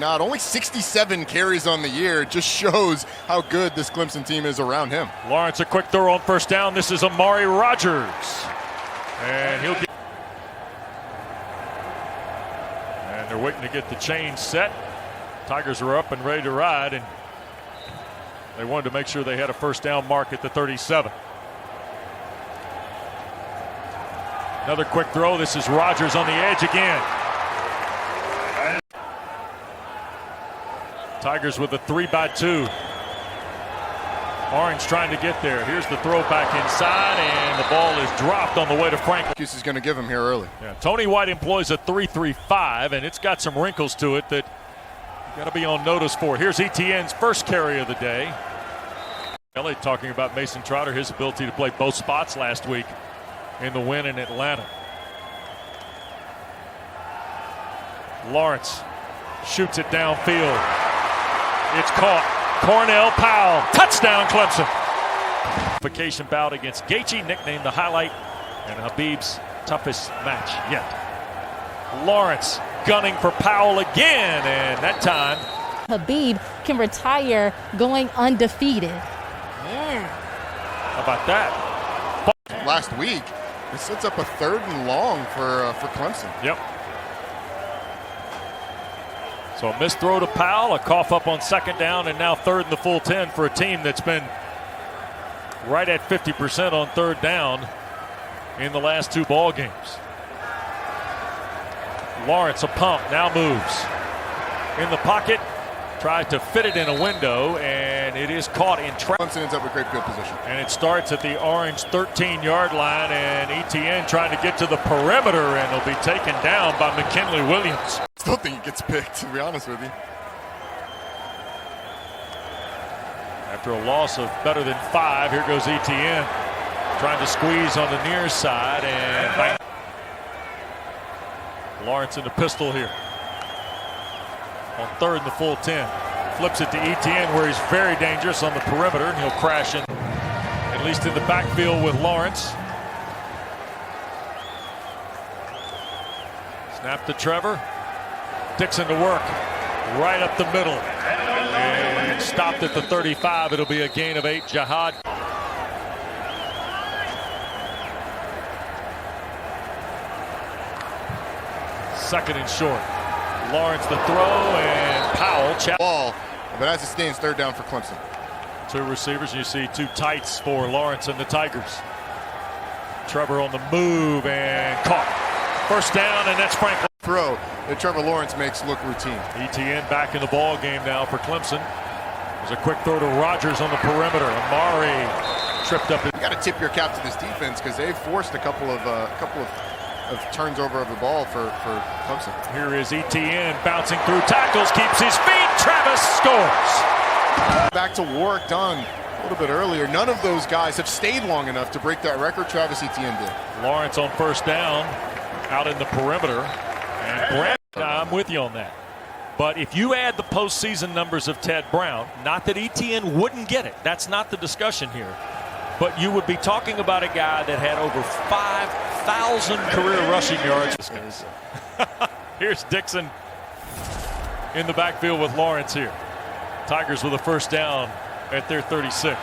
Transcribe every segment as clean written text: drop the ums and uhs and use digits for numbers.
not. Only 67 carries on the year. It just shows how good this Clemson team is around him. Lawrence, a quick throw on first down. This is Amari Rogers. And he'll get. And they're waiting to get the chain set. Tigers are up and ready to ride, and they wanted to make sure they had a first down mark at the 37. Another quick throw. This is Rogers on the edge again. Tigers with a 3-by-2. Orange trying to get there. Here's the throw back inside, and the ball is dropped on the way to Frank. Syracuse is going to give him here early. Yeah, Tony White employs a 3-3-5, and it's got some wrinkles to it that you got to be on notice for. Here's Etienne's first carry of the day. LA talking about Mason Trotter, his ability to play both spots last week in the win in Atlanta. Lawrence shoots it downfield. It's caught. Cornell Powell. Touchdown, Clemson. Vacation bout against Gaethje, nicknamed the highlight and Habib's toughest match yet. Lawrence gunning for Powell again, and that time Habib can retire going undefeated. Yeah. How about that? Last week, it sets up a 3rd and long for Clemson. Yep. So a missed throw to Powell, a cough up on second down, and now 3rd and the full 10 for a team that's been right at 50% on 3rd down in the last 2 ball games. Lawrence, a pump, now moves in the pocket, tried to fit it in a window, and it is caught in traffic. Clemson ends up with great field position. And it starts at the orange 13-yard line, and Etienne trying to get to the perimeter, and he'll be taken down by McKinley Williams. Still think he gets picked, to be honest with you. After a loss of better than 5, here goes Etienne trying to squeeze on the near side, and Lawrence in the pistol here on 3rd and the full 10. Flips it to Etienne, where he's very dangerous on the perimeter, and he'll crash in, at least in the backfield with Lawrence. Snap to Trevor. Dixon to work right up the middle, and stopped at the 35. It'll be a gain of 8. Jihad. Second and short. Lawrence the throw, and Powell. Ball, but as it stands, 3rd down for Clemson. 2 receivers, and you see 2 tights for Lawrence and the Tigers. Trevor on the move and caught. First down, and that's Franklin. Throw that Trevor Lawrence makes look routine. Etienne back in the ball game now for Clemson. There's a quick throw to Rogers on the perimeter. Amari tripped up. You got to tip your cap to this defense because they've forced a couple of turns over of the ball for Clemson. Here is Etienne bouncing through tackles, keeps his feet. Travis scores. Back to work done a little bit earlier. None of those guys have stayed long enough to break that record. Travis Etienne did. Lawrence on first down, out in the perimeter. And Brent, I'm with you on that. But if you add the postseason numbers of Ted Brown, not that Etienne wouldn't get it. That's not the discussion here. But you would be talking about a guy that had over 5,000 career rushing yards. Here's Dixon in the backfield with Lawrence here. Tigers with a first down at their 36.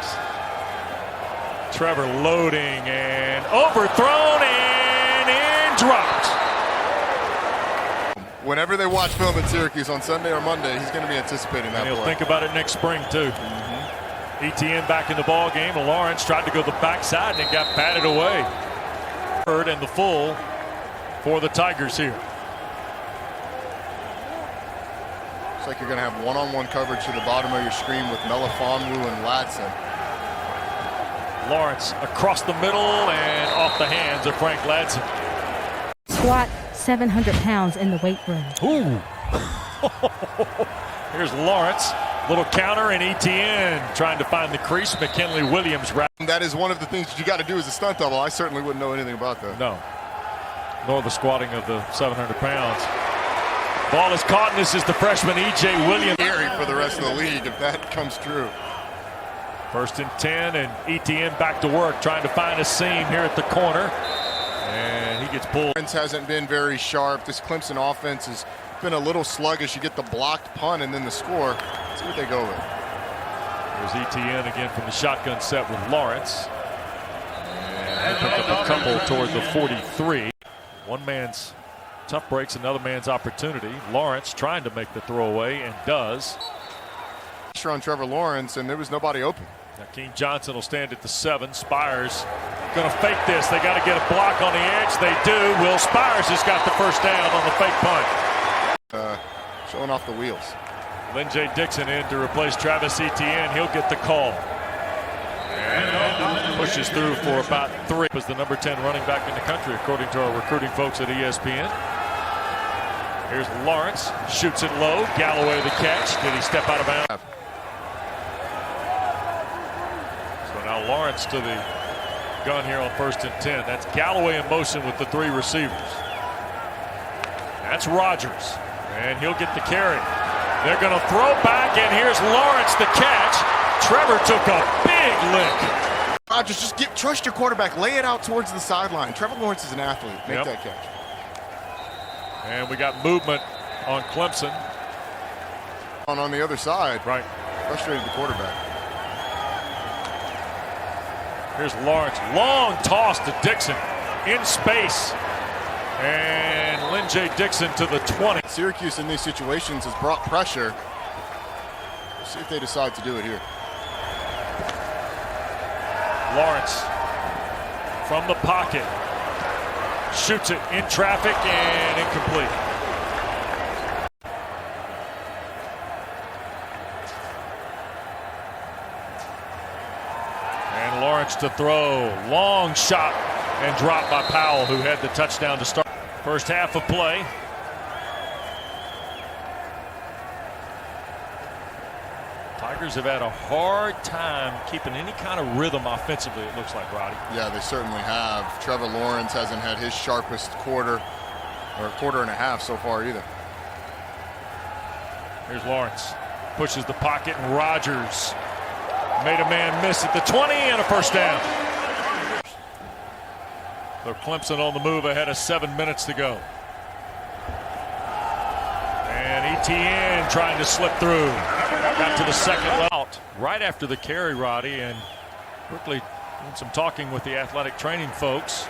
Trevor loading and overthrown and dropped. Whenever they watch film at Syracuse on Sunday or Monday, he's going to be anticipating that. And he'll play. think about it next spring too. Etienne back in the ball game. Lawrence tried to go the backside and it got batted away. 3rd and the full for the Tigers here. Looks like you're going to have one-on-one coverage to the bottom of your screen with Melifonwu and Ladson. Lawrence across the middle and off the hands of Frank Ladson. Squat 700 pounds in the weight room. Ooh. Here's Lawrence. Little counter, and Etienne trying to find the crease. McKinley Williams. That is one of the things that you got to do as a stunt double. I certainly wouldn't know anything about that. No. Nor the squatting of the 700 pounds. Ball is caught, and this is the freshman E.J. Williams. Scary for the rest of the league if that comes true. 1st and 10, and Etienne back to work, trying to find a seam here at the corner. And he gets pulled. Hasn't been very sharp. This Clemson offense is been a little sluggish. You get the blocked punt and then the score. Let's see what they go with. There's ETN again from the shotgun set with Lawrence. And they pick up a couple toward the 43. One man's tough breaks, another man's opportunity. Lawrence trying to make the throwaway and does. Pressure on Trevor Lawrence, and there was nobody open. King Johnson will stand at the 7. Spires going to fake this. They got to get a block on the edge. They do. Will Spires has got the first down on the fake punt. Showing off the wheels. Lynn J. Dixon in to replace Travis Etienne. He'll get the call. And pushes through for about 3. Was the number 10 running back in the country, according to our recruiting folks at ESPN. Here's Lawrence. Shoots it low. Galloway the catch. Did he step out of bounds? So now Lawrence to the gun here on 1st and 10. That's Galloway in motion with the 3 receivers. That's Rogers. And he'll get the carry. They're going to throw back, and here's Lawrence the catch. Trevor took a big lick. Rogers, just trust your quarterback. Lay it out towards the sideline. Trevor Lawrence is an athlete. Make that catch. And we got movement on Clemson. On the other side. Right. Frustrated the quarterback. Here's Lawrence. Long toss to Dixon. In space. And Lynn J. Dixon to the 20. Syracuse in these situations has brought pressure. Let's see if they decide to do it here. Lawrence from the pocket. Shoots it in traffic and incomplete. And Lawrence to throw. Long shot and dropped by Powell, who had the touchdown to start. First half of play. Tigers have had a hard time keeping any kind of rhythm offensively, it looks like, Roddy. Yeah, they certainly have. Trevor Lawrence hasn't had his sharpest quarter or quarter and a half so far either. Here's Lawrence. Pushes the pocket, and Rogers made a man miss at the 20 and a first down. So Clemson on the move ahead of 7 minutes to go. And Etienne trying to slip through. Got to the second out right after the carry, Roddy, and quickly doing some talking with the athletic training folks.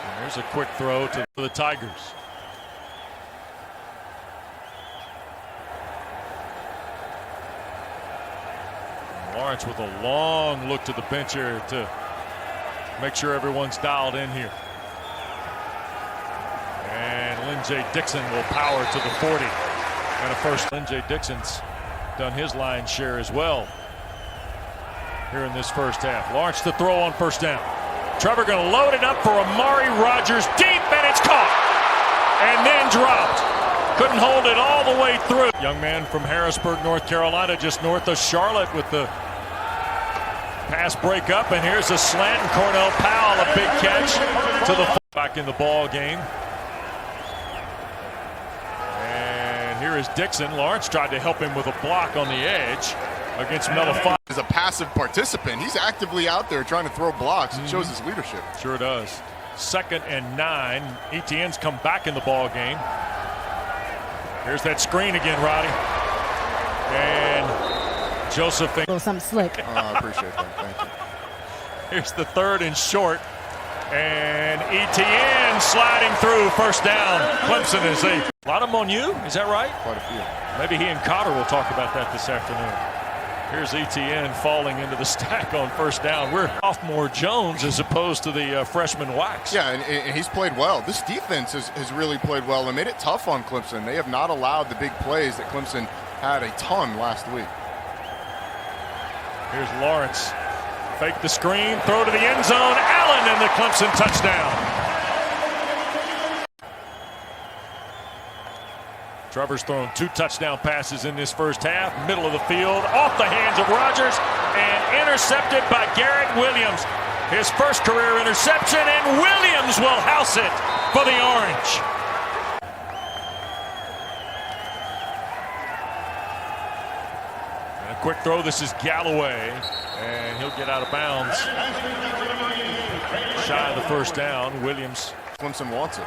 And there's a quick throw to the Tigers. And Lawrence with a long look to the bench area to make sure everyone's dialed in here. And Lynn J. Dixon will power to the 40. And a first. Lynn J. Dixon's done his lion's share as well here in this first half. Lawrence to throw on first down. Trevor going to load it up for Amari Rogers deep, and it's caught and then dropped. Couldn't hold it all the way through. Young man from Harrisburg, North Carolina, just north of Charlotte, with the pass break up, and here's a slant, and Cornell Powell a big catch to the back in the ball game. Here is Dixon. Lawrence tried to help him with a block on the edge against Mellify. As a passive participant, he's actively out there trying to throw blocks. It shows his leadership. Sure does. 2nd and 9. Etienne's come back in the ball game. Here's that screen again, Roddy. And Joseph. A little something slick. I appreciate that. Thank you. Here's the 3rd and short. And Etienne sliding through, first down. Clemson is a lot of them on you, is that right? Quite a few. Maybe he and Cotter will talk about that this afternoon. Here's Etienne falling into the stack on first down. We're sophomore Jones as opposed to the freshman Wax. Yeah, and he's played well. This defense has really played well and made it tough on Clemson. They have not allowed the big plays that Clemson had a ton last week. Here's Lawrence. Fake the screen, throw to the end zone. Allen and the Clemson touchdown. Trevor's thrown 2 touchdown passes in this first half. Middle of the field, off the hands of Rogers, and intercepted by Garrett Williams. His first career interception, and Williams will house it for the Orange. And a quick throw, this is Galloway. And he'll get out of bounds. Shy of the first down. Williams. Clemson wants it.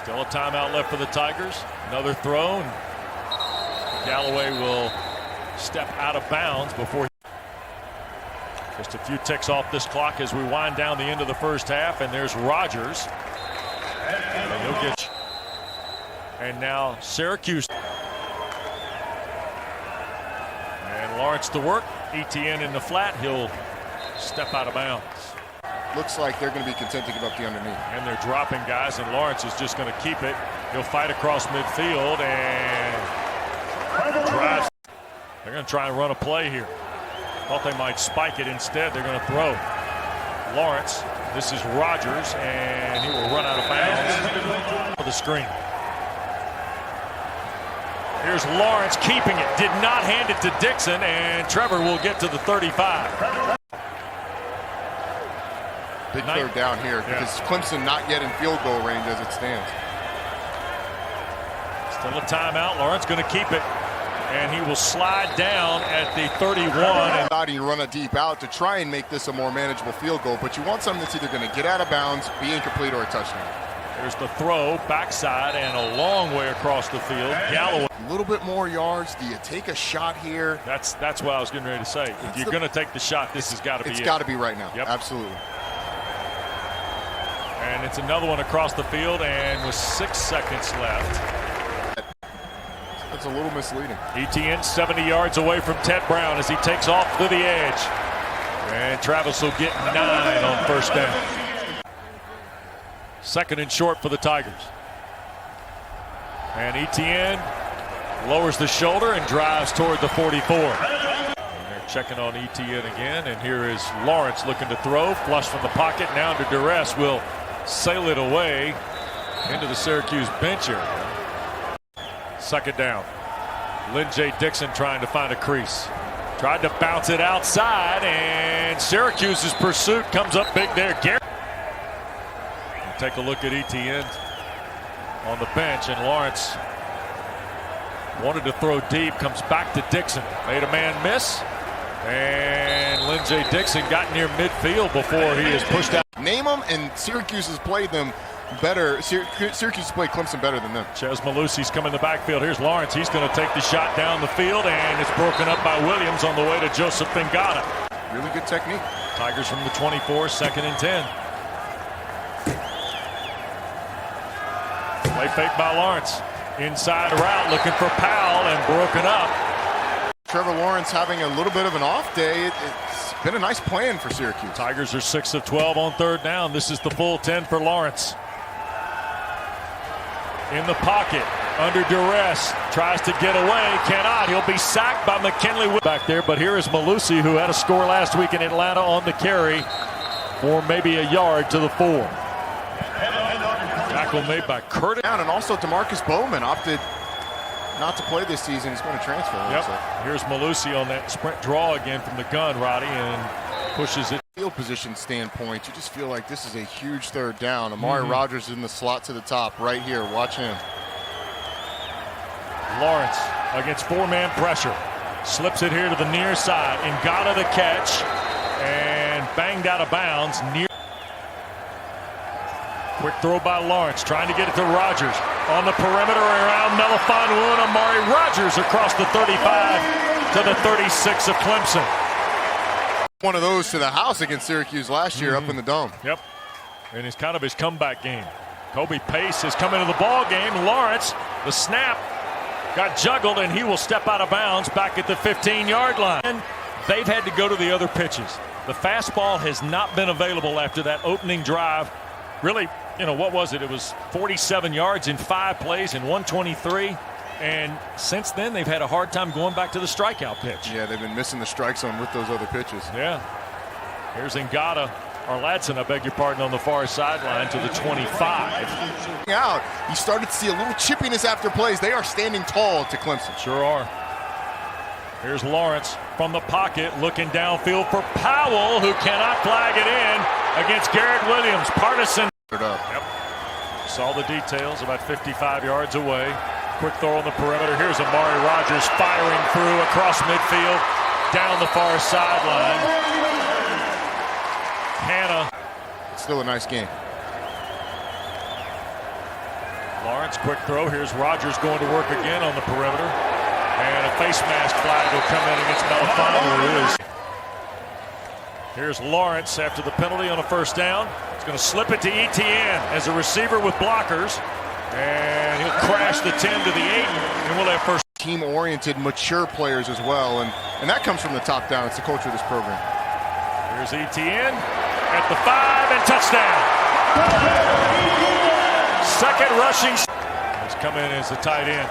Still a timeout left for the Tigers. Another throw, and Galloway will step out of bounds before. Just a few ticks off this clock as we wind down the end of the first half, and there's Rogers. And he'll get. And now Syracuse. And Lawrence to work. ETN in the flat. He'll step out of bounds. Looks like they're going to be content to give up the underneath. And they're dropping guys, and Lawrence is just going to keep it. He'll fight across midfield and drives. They're going to try and run a play here. Thought they might spike it. Instead, they're going to throw. Lawrence, this is Rogers, and he will run out of bounds for the screen. Here's Lawrence keeping it. Did not hand it to Dixon, and Trevor will get to the 35. Big third down here because Clemson not yet in field goal range as it stands. Still a timeout. Lawrence going to keep it, and he will slide down at the 31. And you run a deep out to try and make this a more manageable field goal, but you want something that's either going to get out of bounds, be incomplete, or a touchdown. There's the throw, backside, and a long way across the field. Galloway. A little bit more yards. Do you take a shot here? That's what I was getting ready to say. If you're going to take the shot, this has got to be it. It's got to be right now. Yep. Absolutely. And it's another one across the field, and with 6 seconds left. That's a little misleading. ETN 70 yards away from Ted Brown as he takes off to the edge. And Travis will get 9 on first down. Second and short for the Tigers. And ETN lowers the shoulder and drives toward the 44. And they're checking on ETN again, and here is Lawrence looking to throw. Flush from the pocket, now under duress, will sail it away into the Syracuse bench area. Second down. Lynn J. Dixon trying to find a crease. Tried to bounce it outside, and Syracuse's pursuit comes up big there. Garrett. Take a look at ETN on the bench, and Lawrence wanted to throw deep, comes back to Dixon. Made a man miss, and Lynn J. Dixon got near midfield before he is pushed out. Name them, and Syracuse has played them better. Syracuse has played Clemson better than them. Ches Malusi's coming in the backfield. Here's Lawrence. He's going to take the shot down the field, and it's broken up by Williams on the way to Joseph Bengata. Really good technique. Tigers from the 24, 2nd and 10. Play fake by Lawrence. Inside route looking for Powell and broken up. Trevor Lawrence having a little bit of an off day. It's been a nice plan for Syracuse. Tigers are 6 of 12 on third down. This is the full 10 for Lawrence. In the pocket, under duress, tries to get away, cannot. He'll be sacked by McKinley back there, but here is Malusi, who had a score last week in Atlanta on the carry for maybe a yard to the 4. Tackle made by Curtis. And also DeMarcus Bowman opted not to play this season. He's going to transfer. Yep. Here's Malusi on that sprint draw again from the gun, Roddy, and pushes it. Field position standpoint, you just feel like this is a huge third down. Amari Rogers in the slot to the top right here. Watch him. Lawrence against 4-man pressure. Slips it here to the near side. Ngata the catch and banged out of bounds near. Quick throw by Lawrence, trying to get it to Rogers. On the perimeter around Melifonwu, and Amari Rogers across the 35 to the 36 of Clemson. One of those to the house against Syracuse last year up in the Dome. Yep, and it's kind of his comeback game. Kobe Pace has come into the ball game. Lawrence, the snap, got juggled, and he will step out of bounds back at the 15-yard line. And they've had to go to the other pitches. The fastball has not been available after that opening drive. Really, what was it? It was 47 yards in 5 plays and 123. And since then, they've had a hard time going back to the strikeout pitch. Yeah, they've been missing the strike zone with those other pitches. Yeah. Here's Ngata, or Ladson, I beg your pardon, on the far sideline to the 25. Out. You started to see a little chippiness after plays. They are standing tall to Clemson. Sure are. Here's Lawrence from the pocket, looking downfield for Powell, who cannot flag it in against Garrett Williams. Partisan. Yep. Saw the details, about 55 yards away. Quick throw on the perimeter. Here's Amari Rogers firing through across midfield, down the far sideline. Hannah. It's still a nice game. Lawrence, quick throw. Here's Rogers going to work again on the perimeter. And a face mask flag will come in against Malafano. Here's Lawrence after the penalty on a first down. He's going to slip it to Etienne as a receiver with blockers. And he'll crash the 10 to the 8. And we'll have first. Team-oriented, mature players as well. And that comes from the top down. It's the culture of this program. Here's Etienne at the 5 and touchdown. Second rushing. He's come in as the tight end.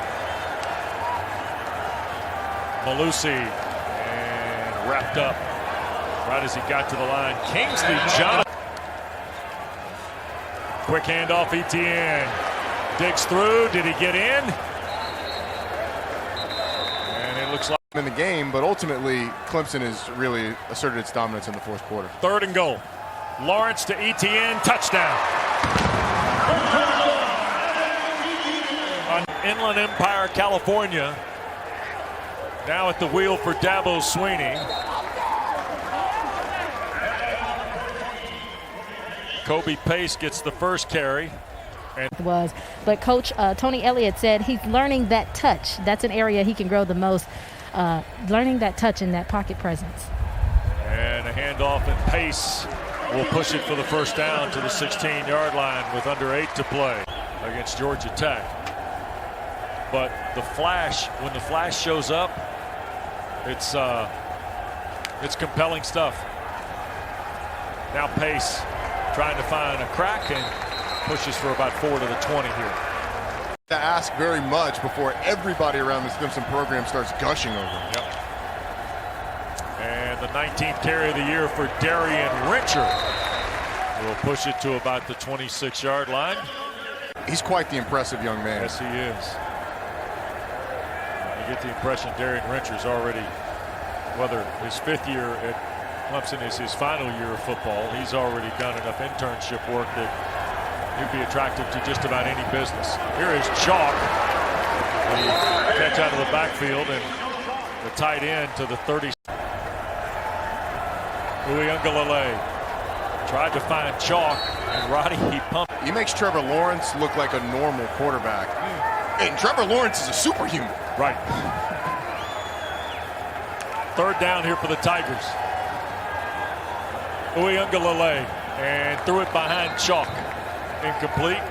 Malusi and wrapped up right as he got to the line. Kingsley Jonathan. Quick handoff, Etienne. Digs through. Did he get in? And it looks like in the game, but ultimately Clemson has really asserted its dominance in the fourth quarter. 3rd and goal. Lawrence to Etienne. Touchdown. On Inland Empire, California. Now at the wheel for Dabo Swinney. Kobe Pace gets the first carry. But Coach Tony Elliott said he's learning that touch. That's an area he can grow the most. Learning that touch and that pocket presence. And a handoff, and Pace will push it for the first down to the 16-yard line with under 8 to play against Georgia Tech. But the flash, when the flash shows up, it's compelling stuff. Now Pace trying to find a crack and pushes for about 4 to the 20 here. To ask very much before everybody around this Clemson program starts gushing over him. Yep. And the 19th carry of the year for Darian Rencher. Will push it to about the 26-yard line. He's quite the impressive young man. Yes, he is. You get the impression Darian Rencher's already, whether his 5th year at Clemson is his final year of football, he's already done enough internship work that he'd be attractive to just about any business. Here is Chalk. The catch out of the backfield and the tight end to the 30. Uyunglele tried to find Chalk, and Roddy, he pumped. He makes Trevor Lawrence look like a normal quarterback. And Trevor Lawrence is a superhuman. Right. 3rd down here for the Tigers. Uyunglele and threw it behind Chalk. Incomplete.